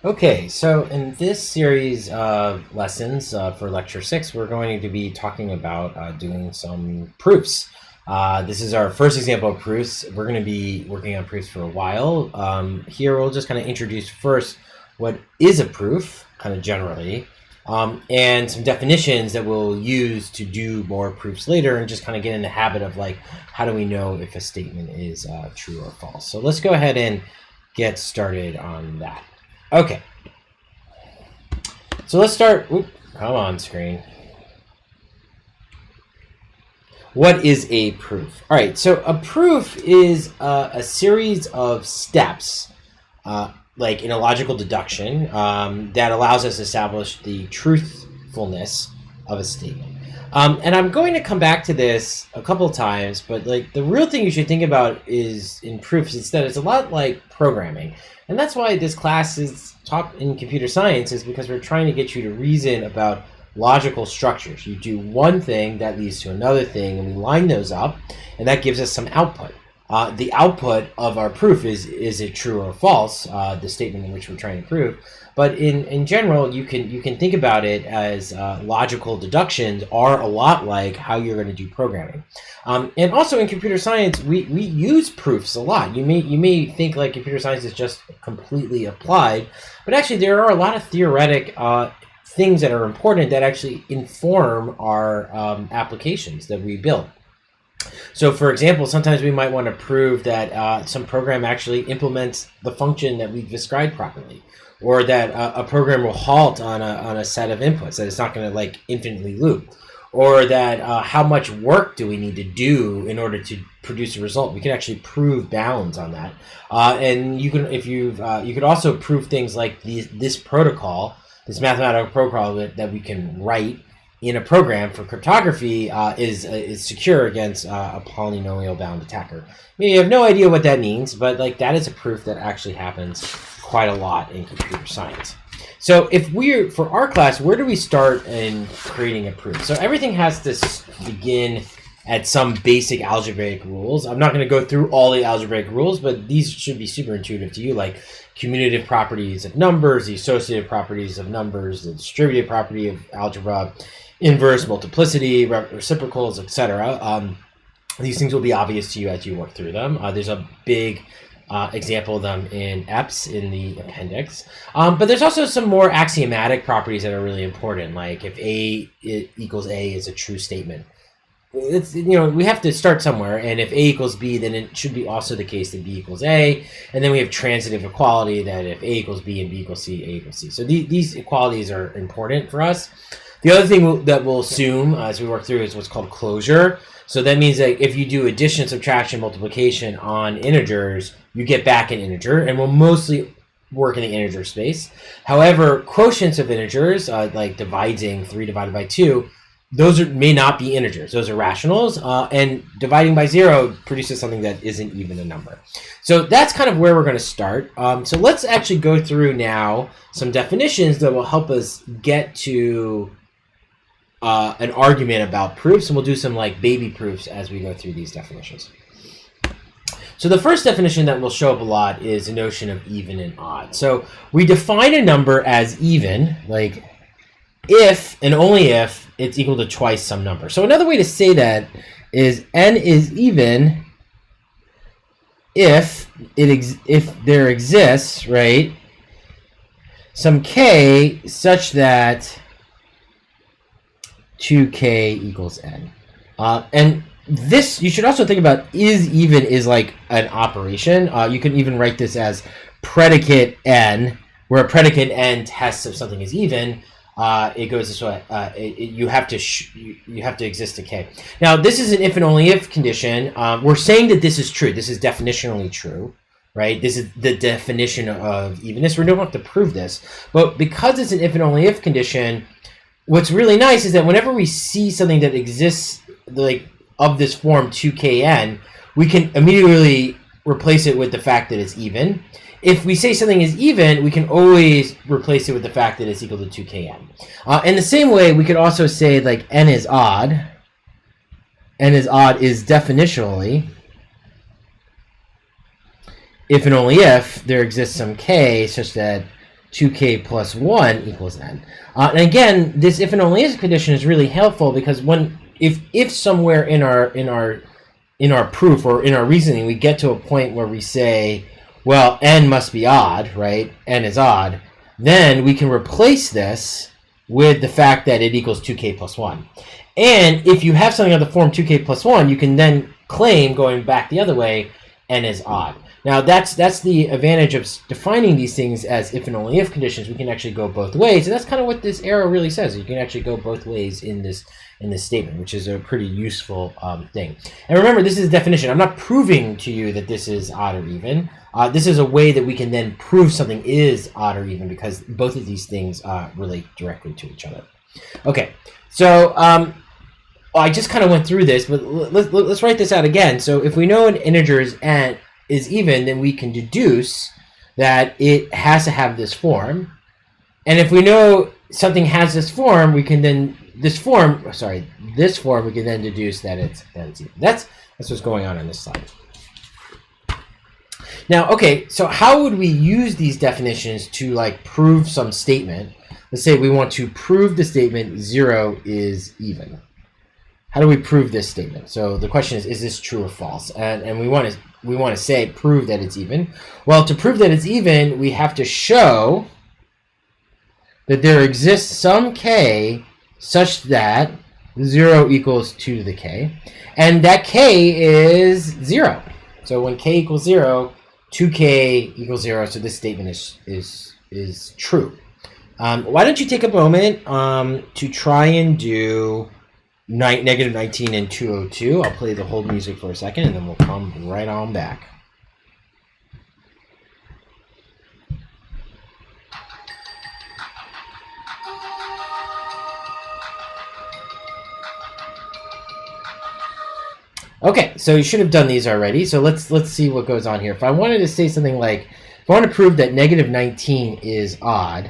Okay, so in this series of lessons for Lecture 6, we're going to be talking about doing some proofs. This is our first example of proofs. We're going to be working on proofs for a while. Here we'll just kind of introduce first what is a proof, kind of generally, and some definitions that we'll use to do more proofs later, and just kind of get in the habit of like, how do we know if a statement is true or false? So let's go ahead and get started on that. Okay, so let's start. Come on, screen. What is a proof? All right, so a proof is a series of steps, like in a logical deduction, that allows us to establish the truthfulness of a statement. And I'm going to come back to this a couple of times, but like the real thing you should think about is in proofs is that it's a lot like programming. And that's why this class is taught in computer science, is because we're trying to get you to reason about logical structures. You do one thing, that leads to another thing, and we line those up, and that gives us some output. The output of our proof is it true or false, the statement in which we're trying to prove. But in general, you can think about it as logical deductions are a lot like how you're going to do programming. And also in computer science, we use proofs a lot. You may think like computer science is just completely applied, but actually there are a lot of theoretic things that are important that actually inform our applications that we build. So for example, sometimes we might want to prove that some program actually implements the function that we've described properly, or that a program will halt on a set of inputs, that it's not going to like infinitely loop, or that how much work do we need to do in order to produce a result. We can actually prove bounds on that, and you can, if you could also prove things like this protocol, this mathematical protocol that we can write in a program for cryptography is secure against a polynomial bound attacker. You have no idea what that means, but like that is a proof that actually happens quite a lot in computer science. So if we're, for our class, where do we start in creating a proof? So everything has to begin at some basic algebraic rules. I'm not going to go through all the algebraic rules, but these should be super intuitive to you, like commutative properties of numbers, the associative properties of numbers, the distributive property of algebra, inverse multiplicity, reciprocals, etc. These things will be obvious to you as you work through them. There's a big example of them in EPS in the appendix. But there's also some more axiomatic properties that are really important, like if A equals A is a true statement. It's, we have to start somewhere, and if A equals B, then it should be also the case that B equals A. And then we have transitive equality, that if A equals B and B equals C, A equals C. So these equalities are important for us. The other thing that we'll assume as we work through is what's called closure. So that means that if you do addition, subtraction, multiplication on integers, you get back an integer, and we'll mostly work in the integer space. However, quotients of integers, like dividing 3 divided by 2, those may not be integers. Those are rationals, and dividing by 0 produces something that isn't even a number. So that's kind of where we're going to start. So let's actually go through now some definitions that will help us get to an argument about proofs, and we'll do some like baby proofs as we go through these definitions. So the first definition that will show up a lot is the notion of even and odd. So we define a number as even, like if and only if it's equal to twice some number. So another way to say that is n is even if there exists, right, some k such that 2k equals n. And this, you should also think about is even is like an operation. You can even write this as predicate n, where a predicate n tests if something is even. It goes this way. You have to exist a k. Now, this is an if and only if condition. We're saying that this is true. This is definitionally true, right? This is the definition of evenness. We don't have to prove this, but because it's an if and only if condition, what's really nice is that whenever we see something that exists like of this form 2kn, we can immediately replace it with the fact that it's even. If we say something is even, we can always replace it with the fact that it's equal to 2kn. In the same way, we could also say like n is odd. N is odd is definitionally if and only if there exists some k such that 2k plus 1 equals n. And again, this if and only if condition is really helpful because if somewhere in our proof or in our reasoning we get to a point where we say, well, n must be odd, right? N is odd. Then we can replace this with the fact that it equals 2k plus 1. And if you have something of the form 2k plus 1, you can then claim, going back the other way, n is odd. Now, that's the advantage of defining these things as if and only if conditions. We can actually go both ways, and that's kind of what this arrow really says. You can actually go both ways in this statement, which is a pretty useful thing. And remember, this is a definition. I'm not proving to you that this is odd or even. This is a way that we can then prove something is odd or even because both of these things relate directly to each other. Okay, so I just kind of went through this, but let's write this out again. So if we know an integer is even, then we can deduce that it has to have this form. And if we know something has this form, we can then this form we can then deduce that it's even. That's what's going on this slide. Now, okay, so how would we use these definitions to like prove some statement? Let's say we want to prove the statement 0 is even. How do we prove this statement? So the question is this true or false? And we want to say prove that it's even. Well, to prove that it's even, we have to show that there exists some k such that 0 equals 2 to the k, and that k is 0. So when k equals 0, 2k equals 0. So this statement is true. Why don't you take a moment to try and do negative 19 and 202. I'll play the hold music for a second, and then we'll come right on back. Okay, so you should have done these already. So let's see what goes on here. If I wanted to say something like, if I want to prove that negative 19 is odd,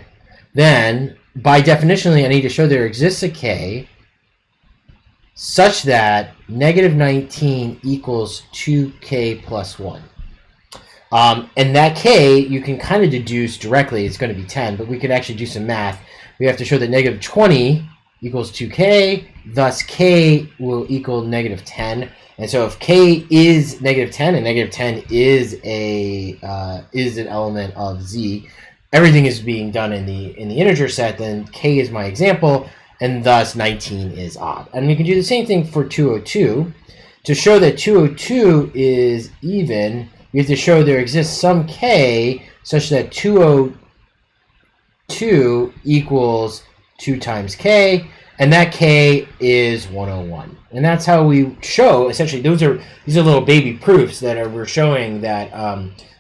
then by definition, I need to show there exists a k such that negative 19 equals 2k plus 1. And that k, you can kind of deduce directly, it's going to be 10, but we could actually do some math. We have to show that negative 20 equals 2k, thus k will equal negative 10. And so if k is negative 10 and negative 10 is an element of z, everything is being done in the integer set, then k is my example, and thus 19 is odd. And we can do the same thing for 202. To show that 202 is even, we have to show there exists some k such that 202 equals 2 times k, and that k is 101. And that's how we show, essentially, these are little baby proofs that we're showing that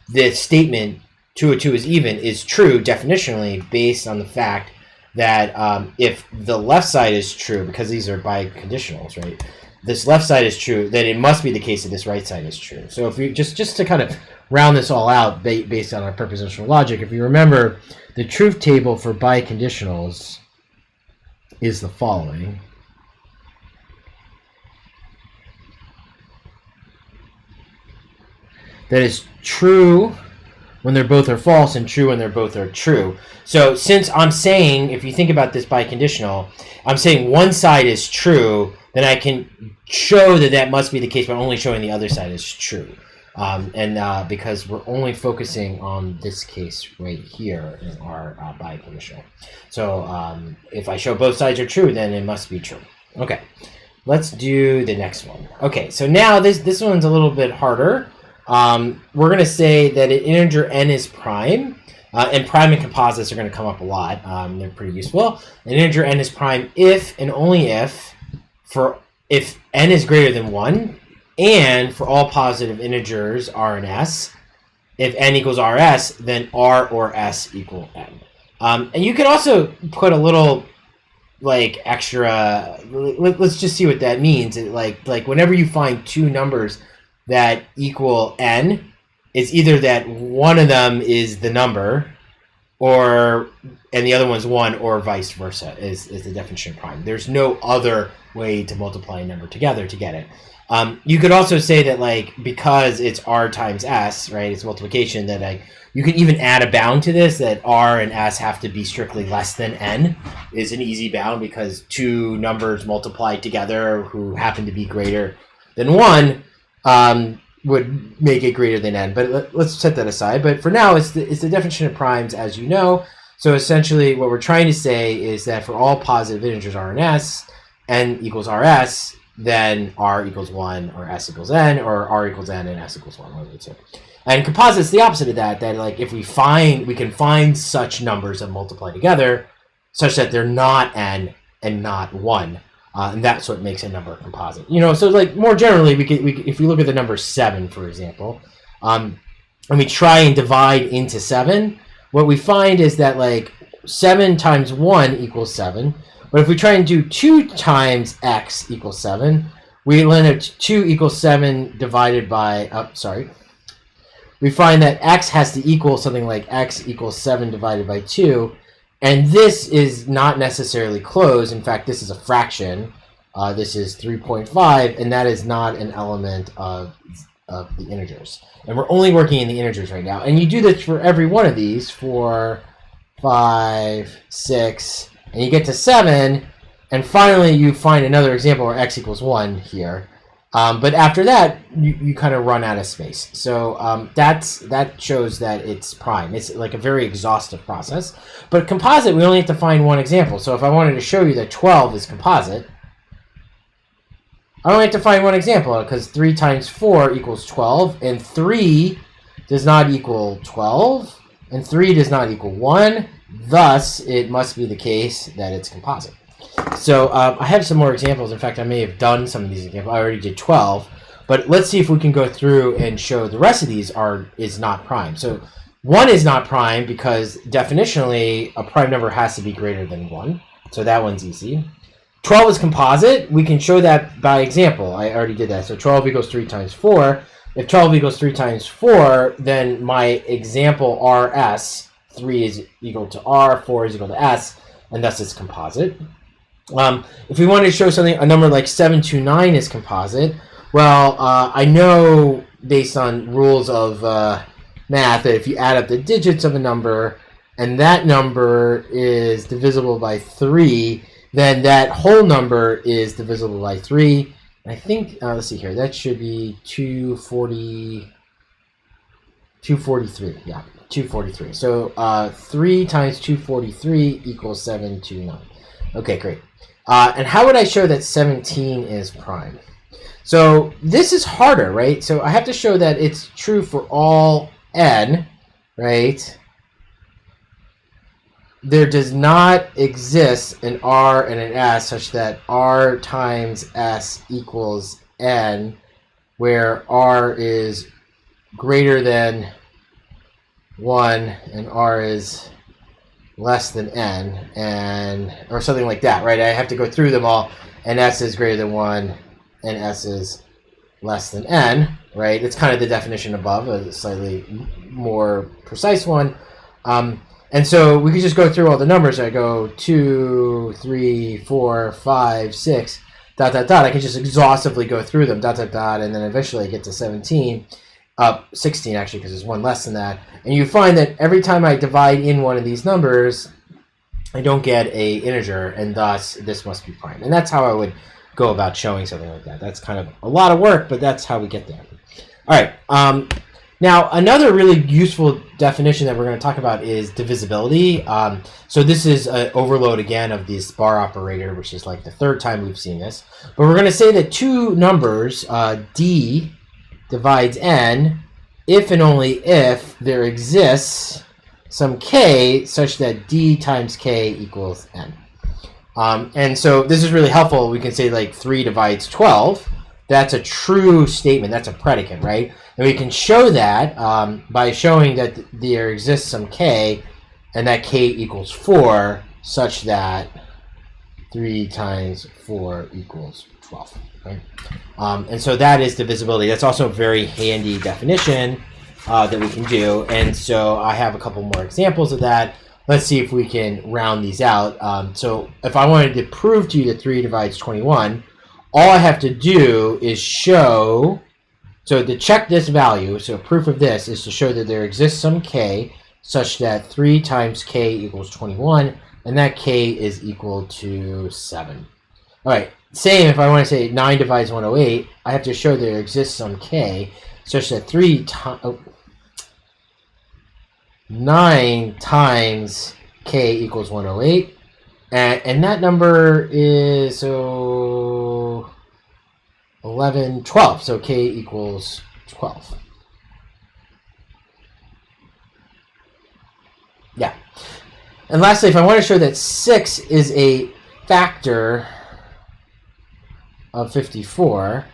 this statement 202 is even is true definitionally based on the fact that if the left side is true, because these are biconditionals, right? This left side is true, then it must be the case that this right side is true. So if you just to kind of round this all out based on our prepositional logic, if you remember, the truth table for biconditionals is the following. That is true when they're both are false and true when they're both are true. So since I'm saying, if you think about this biconditional, I'm saying one side is true, then I can show that that must be the case by only showing the other side is true. Because we're only focusing on this case right here in our biconditional. So if I show both sides are true, then it must be true. Okay, let's do the next one. Okay, so now this one's a little bit harder. We're going to say that an integer n is prime, and prime and composites are going to come up a lot. They're pretty useful. An integer n is prime if and only if n is greater than 1, and for all positive integers r and s, if n equals rs, then r or s equal n. And you can also put a little like extra. Let's just see what that means. Like whenever you find two numbers that equal n, it's either that one of them is the number, and the other one's 1, or vice versa is the definition of prime. There's no other way to multiply a number together to get it. You could also say that, like, because it's r times s, right, it's multiplication, that You can even add a bound to this that R and S have to be strictly less than N is an easy bound because two numbers multiplied together who happen to be greater than 1 would make it greater than N. But let's set that aside. But for now, it's the definition of primes as you know. So essentially what we're trying to say is that for all positive integers R and S, N equals RS, then R equals 1 or S equals N or R equals N and S equals 1. And composite's the opposite of that, like if we can find such numbers that multiply together such that they're not N and not 1. And that's what makes a number a composite. So like more generally, if we look at the number 7, for example, and we try and divide into 7, what we find is that like 7 times 1 equals 7. But if we try and do 2 times x equals 7, we land at 2 equals 7 divided by, we find that x has to equal something like x equals 7 divided by 2. And this is not necessarily closed. In fact, this is a fraction. This is 3.5, and that is not an element of the integers. And we're only working in the integers right now. And you do this for every one of these, 4, 5, 6, and you get to 7, and finally you find another example where x equals 1 here. But after that, you kind of run out of space. So that shows that it's prime. It's like a very exhaustive process. But composite, we only have to find one example. So if I wanted to show you that 12 is composite, I only have to find one example because 3 times 4 equals 12, and 3 does not equal 12, and 3 does not equal 1. Thus, it must be the case that it's composite. So I have some more examples. In fact, I may have done some of these examples. I already did 12. But let's see if we can go through and show the rest of these is not prime. So 1 is not prime because definitionally a prime number has to be greater than 1. So that one's easy. 12 is composite. We can show that by example. I already did that. So 12 equals 3 times 4. If 12 equals 3 times 4, then my example RS, 3 is equal to R, 4 is equal to S, and thus it's composite. If we wanted to show something, a number like 729 is composite, well, I know based on rules of math that if you add up the digits of a number and that number is divisible by 3, then that whole number is divisible by 3. I think, let's see here, that should be 243. Yeah, 243. So 3 times 243 equals 729. Okay, great. And how would I show that 17 is prime? So this is harder, right? So I have to show that it's true for all n, right? There does not exist an R and an S such that R times S equals n, where R is greater than 1 and R is less than n, or something like that, right? I have to go through them all, and S is greater than 1 and S is less than n, right? It's kind of the definition above, a slightly more precise one. And so we could just go through all the numbers. I go 2, 3, 4, 5, 6, ... I can just exhaustively go through them, ... and then eventually I get to 17. 16 actually, because there's one less than that. And you find that every time I divide in one of these numbers, I don't get a integer, and thus this must be prime. And that's how I would go about showing something like that. That's kind of a lot of work, but that's how we get there. All right. Now, another really useful definition that we're going to talk about is divisibility. So this is an overload again of this bar operator, which is like the third time we've seen this. But we're going to say that two numbers, d divides n, if and only if there exists some k such that d times k equals n. And so this is really helpful. We can say like 3 divides 12. That's a true statement. That's a predicate, right? And we can show that by showing that there exists some k, and that k equals 4, such that 3 times 4 equals 12. Right? And so that is divisibility. That's also a very handy definition that we can do. And so I have a couple more examples of that. Let's see if we can round these out. So if I wanted to prove to you that 3 divides 21, all I have to do is show So to check this value, so proof of this is to show that there exists some k such that 3 times k equals 21, and that k is equal to 7. All right, same if I want to say 9 divides 108, I have to show there exists some k such that 9 times k equals 108, and that number is 11, 12, so k equals 12. Yeah. And lastly, if I want to show that 6 is a factor of 54,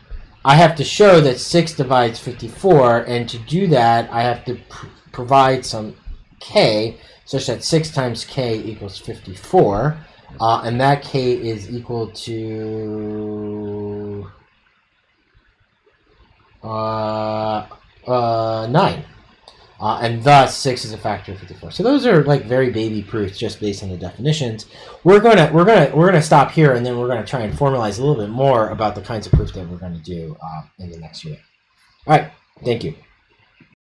I have to show that 6 divides 54, and to do that, I have to provide some k such that 6 times k equals 54, and that k is equal to 9. And thus 6 is a factor of 54. So those are like very baby proofs just based on the definitions. We're gonna stop here, and then we're gonna try and formalize a little bit more about the kinds of proofs that we're gonna do in the next unit. All right, thank you.